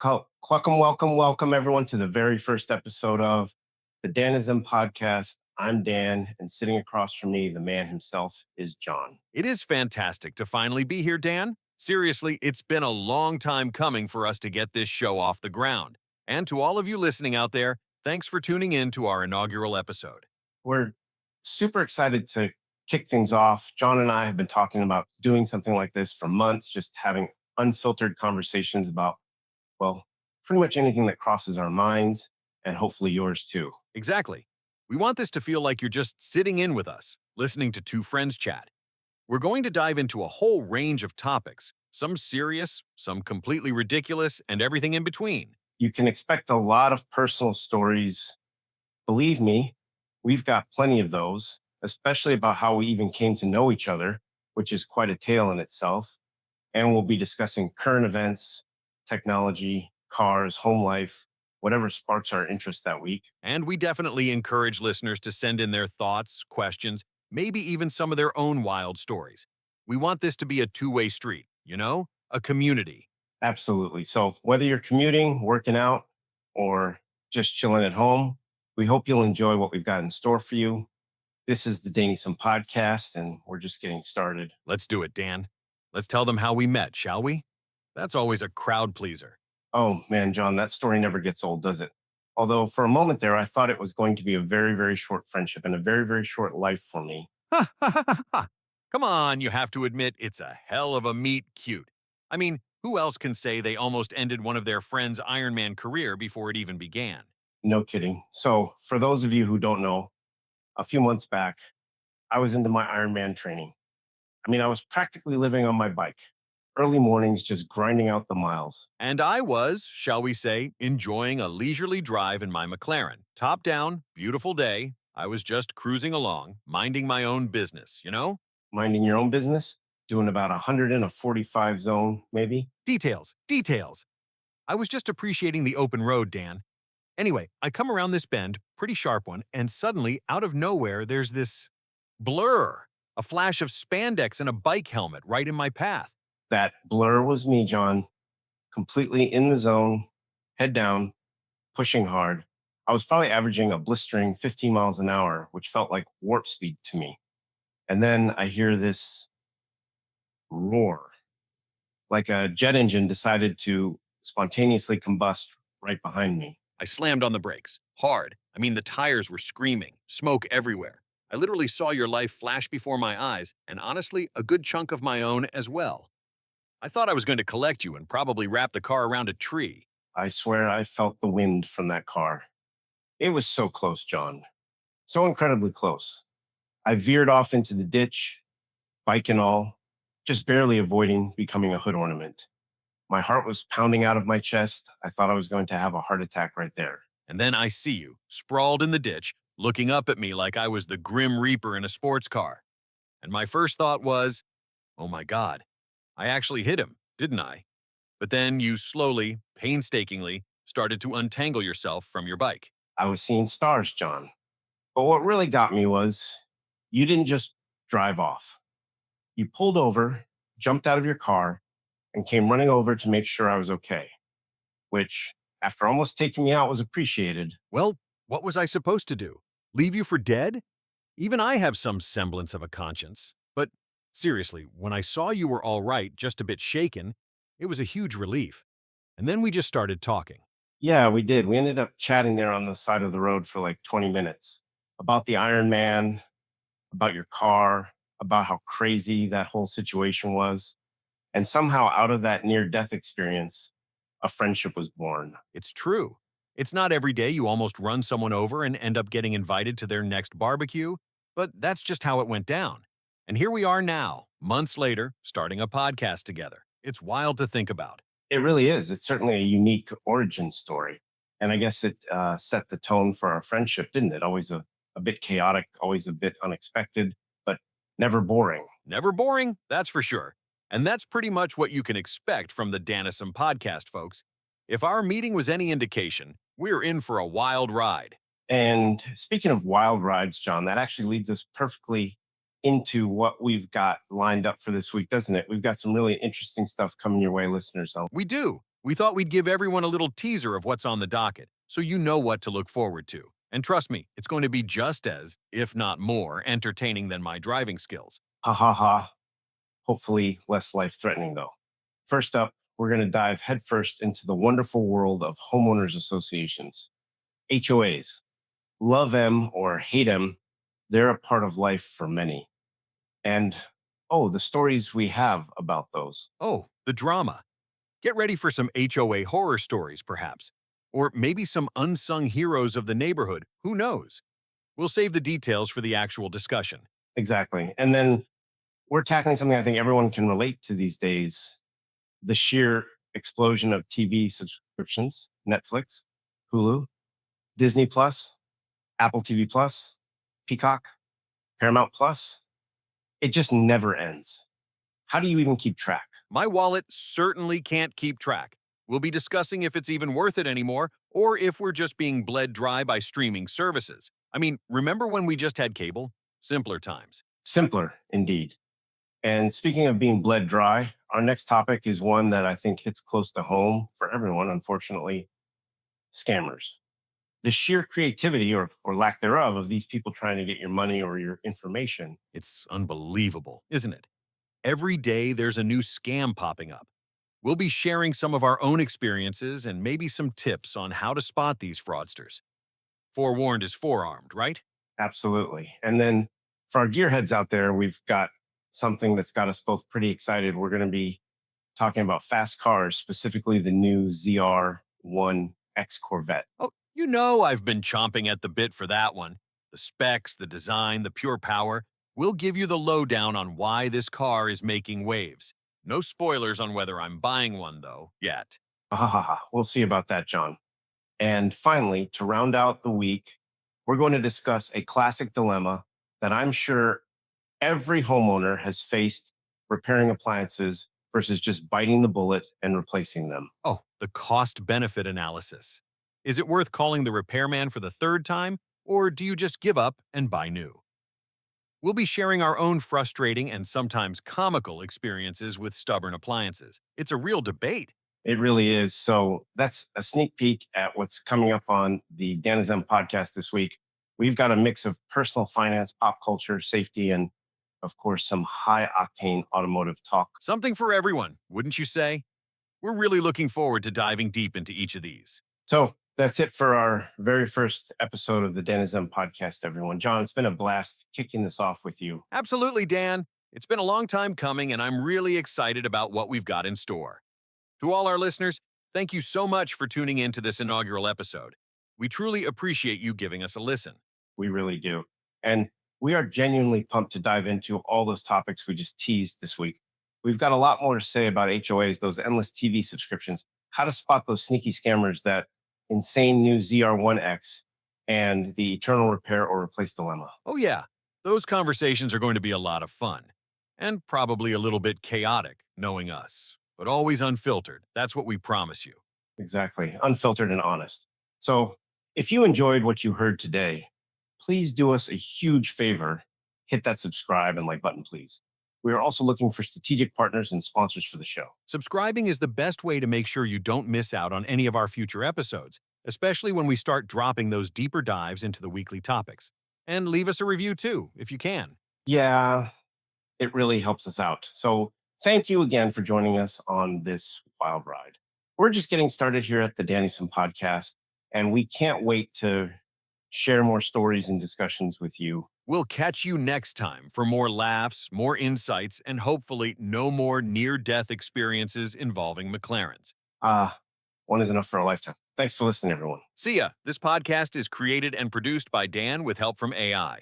Welcome everyone to the very first episode of the Danisum Podcast. I'm Dan, and sitting across from me, the man himself is John. It is fantastic to finally be here, Dan. Seriously, it's been a long time coming for us to get this show off the ground. And to all of you listening out there, thanks for tuning in to our inaugural episode. We're super excited to kick things off. John and I have been talking about doing something like this for months, just having unfiltered conversations about, well, pretty much anything that crosses our minds and hopefully yours too. Exactly. We want this to feel like you're just sitting in with us, listening to two friends chat. We're going to dive into a whole range of topics, some serious, some completely ridiculous, and everything in between. You can expect a lot of personal stories. Believe me, we've got plenty of those, especially about how we even came to know each other, which is quite a tale in itself. And we'll be discussing current events, technology, cars, home life, whatever sparks our interest that week. And we definitely encourage listeners to send in their thoughts, questions, maybe even some of their own wild stories. We want this to be a two-way street, a community. Absolutely. So whether you're commuting, working out, or just chilling at home, we hope you'll enjoy what we've got in store for you. This is the Danisum Podcast, and we're just getting started. Let's do it, Dan. Let's tell them how we met, shall we? That's always a crowd pleaser. Oh man, John, that story never gets old, does it? Although for a moment there, I thought it was going to be a very, very short friendship and a very, very short life for me. Ha ha ha ha! Come on, you have to admit it's a hell of a meet cute. I mean, who else can say they almost ended one of their friends' Ironman career before it even began? No kidding. So for those of you who don't know, a few months back, I was into my Ironman training. I was practically living on my bike, early mornings, just grinding out the miles. And I was, shall we say, enjoying a leisurely drive in my McLaren. Top down, beautiful day. I was just cruising along, minding my own business, Minding your own business, doing about 100 in a 45 zone, maybe. Details. I was just appreciating the open road, Dan. Anyway, I come around this bend, pretty sharp one, and suddenly, out of nowhere, there's this blur, a flash of spandex and a bike helmet right in my path. That blur was me, John, completely in the zone, head down, pushing hard. I was probably averaging a blistering 15 miles an hour, which felt like warp speed to me. And then I hear this roar, like a jet engine decided to spontaneously combust right behind me. I slammed on the brakes, hard. The tires were screaming, smoke everywhere. I literally saw your life flash before my eyes, and honestly, a good chunk of my own as well. I thought I was going to collect you and probably wrap the car around a tree. I swear I felt the wind from that car. It was so close, John. So incredibly close. I veered off into the ditch, bike and all, just barely avoiding becoming a hood ornament. My heart was pounding out of my chest. I thought I was going to have a heart attack right there. And then I see you, sprawled in the ditch, looking up at me like I was the Grim Reaper in a sports car. And my first thought was, oh my God, I actually hit him, didn't I? But then you slowly, painstakingly, started to untangle yourself from your bike. I was seeing stars, John. But what really got me was you didn't just drive off. You pulled over, jumped out of your car, and came running over to make sure I was okay, which, after almost taking me out, was appreciated. Well, what was I supposed to do? Leave you for dead? Even I have some semblance of a conscience. But seriously, when I saw you were all right, just a bit shaken, it was a huge relief. And then we just started talking. Yeah, we did. We ended up chatting there on the side of the road for like 20 minutes about the Iron Man, about your car, about how crazy that whole situation was. And somehow out of that near death experience, a friendship was born. It's true. It's not every day you almost run someone over and end up getting invited to their next barbecue, but that's just how it went down. And here we are now, months later, starting a podcast together. It's wild to think about. It really is. It's certainly a unique origin story. And I guess it set the tone for our friendship, didn't it? Always a bit chaotic, always a bit unexpected, but never boring. Never boring, that's for sure. And that's pretty much what you can expect from the Danisum Podcast, folks. If our meeting was any indication, we're in for a wild ride. And speaking of wild rides, John, that actually leads us perfectly into what we've got lined up for this week, doesn't it? We've got some really interesting stuff coming your way, listeners. We do. We thought we'd give everyone a little teaser of what's on the docket, so you know what to look forward to. And trust me, it's going to be just as, if not more, entertaining than my driving skills. Ha ha ha. Hopefully less life threatening, though. First up, we're going to dive headfirst into the wonderful world of homeowners associations, HOAs. Love them or hate them, they're a part of life for many. And oh, the stories we have about those. Oh, the drama. Get ready for some HOA horror stories, perhaps. Or maybe some unsung heroes of the neighborhood. Who knows? We'll save the details for the actual discussion. Exactly. And then we're tackling something I think everyone can relate to these days, the sheer explosion of TV subscriptions, Netflix, Hulu, Disney Plus, Apple TV Plus, Peacock, Paramount Plus. It just never ends. How do you even keep track? My wallet certainly can't keep track. We'll be discussing if it's even worth it anymore, or if we're just being bled dry by streaming services. I mean, remember when we just had cable? Simpler times. Simpler, indeed. And speaking of being bled dry, our next topic is one that I think hits close to home for everyone, unfortunately, scammers. The sheer creativity or lack thereof of these people trying to get your money or your information. It's unbelievable, isn't it? Every day there's a new scam popping up. We'll be sharing some of our own experiences and maybe some tips on how to spot these fraudsters. Forewarned is forearmed, right? Absolutely. And then for our gearheads out there, we've got something that's got us both pretty excited. We're going to be talking about fast cars, specifically the new ZR1X Corvette. Oh, you know I've been chomping at the bit for that one. The specs, the design, the pure power. We'll give you the lowdown on why this car is making waves. No spoilers on whether I'm buying one, though, yet. Ha ha ha. We'll see about that, John. And finally, to round out the week, we're going to discuss a classic dilemma that I'm sure every homeowner has faced repairing appliances versus just biting the bullet and replacing them. Oh, the cost-benefit analysis. Is it worth calling the repairman for the third time, or do you just give up and buy new? We'll be sharing our own frustrating and sometimes comical experiences with stubborn appliances. It's a real debate. It really is. So that's a sneak peek at what's coming up on the Danisum Podcast this week. We've got a mix of personal finance, pop culture, safety, and of course, some high octane automotive talk. Something for everyone, wouldn't you say? We're really looking forward to diving deep into each of these. So that's it for our very first episode of the Danisum Podcast, everyone. John, it's been a blast kicking this off with you. Absolutely, Dan. It's been a long time coming, and I'm really excited about what we've got in store. To all our listeners, thank you so much for tuning in to this inaugural episode. We truly appreciate you giving us a listen. We really do. And we are genuinely pumped to dive into all those topics we just teased this week. We've got a lot more to say about HOAs, those endless TV subscriptions, how to spot those sneaky scammers, that insane new ZR1X, and the eternal repair or replace dilemma. Oh, yeah, those conversations are going to be a lot of fun. And probably a little bit chaotic, knowing us. But always unfiltered. That's what we promise you. Exactly. Unfiltered and honest. So if you enjoyed what you heard today, please do us a huge favor. Hit that subscribe and like button, please. We are also looking for strategic partners and sponsors for the show. Subscribing is the best way to make sure you don't miss out on any of our future episodes, especially when we start dropping those deeper dives into the weekly topics. And leave us a review too, if you can. Yeah, it really helps us out. So thank you again for joining us on this wild ride. We're just getting started here at the Danisum Podcast, and we can't wait to share more stories and discussions with you. We'll catch you next time for more laughs, more insights, and hopefully no more near-death experiences involving McLarens. One is enough for a lifetime. Thanks for listening, everyone. See ya. This podcast is created and produced by Dan with help from AI.